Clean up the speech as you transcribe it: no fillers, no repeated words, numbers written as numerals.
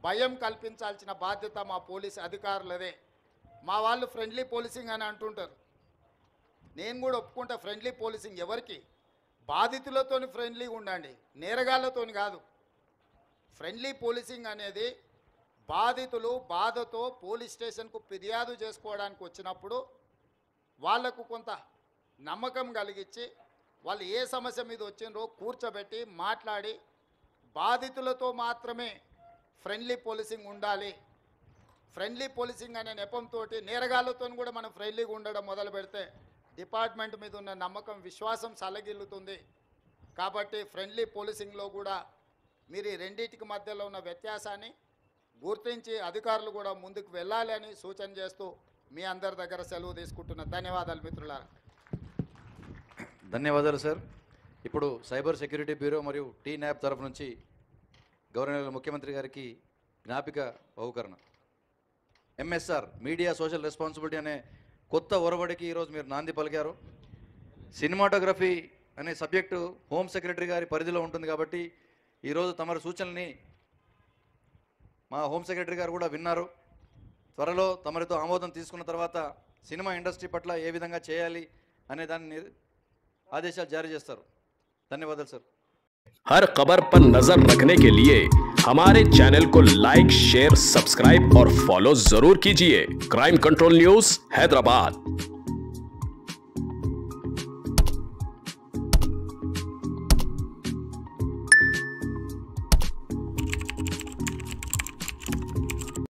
భయం కల్పించాల్సిన బాధ్యత మా పోలీస్ అధికారులదే. మా వాళ్ళు ఫ్రెండ్లీ పోలీసింగ్ అని అంటుంటారు. నేను కూడా ఒప్పుకుంటా, ఫ్రెండ్లీ పోలీసింగ్ ఎవరికి? బాధితులతోని ఫ్రెండ్లీగా ఉండండి, నేరగాళ్లతోని కాదు. ఫ్రెండ్లీ పోలీసింగ్ అనేది బాధితులు బాధతో పోలీస్ స్టేషన్కు ఫిర్యాదు చేసుకోవడానికి వచ్చినప్పుడు వాళ్లకు కొంత నమ్మకం కలిగించి వాళ్ళు ఏ సమస్య మీద వచ్చిందో కూర్చోబెట్టి మాట్లాడి బాధితులతో మాత్రమే ఫ్రెండ్లీ పోలీసింగ్ ఉండాలి. ఫ్రెండ్లీ పోలీసింగ్ అనే నెపంతో నేరగాళ్లతో కూడా మనం ఫ్రెండ్లీగా ఉండడం మొదలు పెడితే డిపార్ట్మెంట్ మీద ఉన్న నమ్మకం విశ్వాసం సలగిల్లుతుంది. కాబట్టి ఫ్రెండ్లీ పోలీసింగ్లో కూడా మీరు ఈ రెండింటికి మధ్యలో ఉన్న వ్యత్యాసాన్ని గుర్తించి అధికారులు కూడా ముందుకు వెళ్ళాలి అని సూచన చేస్తూ మీ అందరి దగ్గర సెలవు తీసుకుంటున్నా. ధన్యవాదాలు మిత్రులారా. ధన్యవాదాలు సార్. ఇప్పుడు సైబర్ సెక్యూరిటీ బ్యూరో మరియు టీనాప్ తరఫు నుంచి గవర్నర్ ముఖ్యమంత్రి గారికి జ్ఞాపిక బహుకరణ. ఎంఎస్ఆర్ మీడియా సోషల్ రెస్పాన్సిబిలిటీ అనే కొత్త ఒరవడికి ఈరోజు మీరు నాంది పలికారు. సినిమాటోగ్రఫీ అనే సబ్జెక్టు హోమ్ సెక్రటరీ గారి పరిధిలో ఉంటుంది కాబట్టి ఈరోజు తమరి సూచనల్ని మా హోమ్ సెక్రటరీ గారు కూడా విన్నారు. త్వరలో తమరితో ఆమోదం తీసుకున్న తర్వాత సినిమా ఇండస్ట్రీ పట్ల ఏ విధంగా చేయాలి అనే దాన్ని ఆదేశాలు జారీ చేస్తారు. ధన్యవాదాలు సార్. हर खबर पर नजर रखने के लिए हमारे चैनल को लाइक, शेयर, सब्सक्राइब और फॉलो जरूर कीजिए। Crime control news, Hyderabad.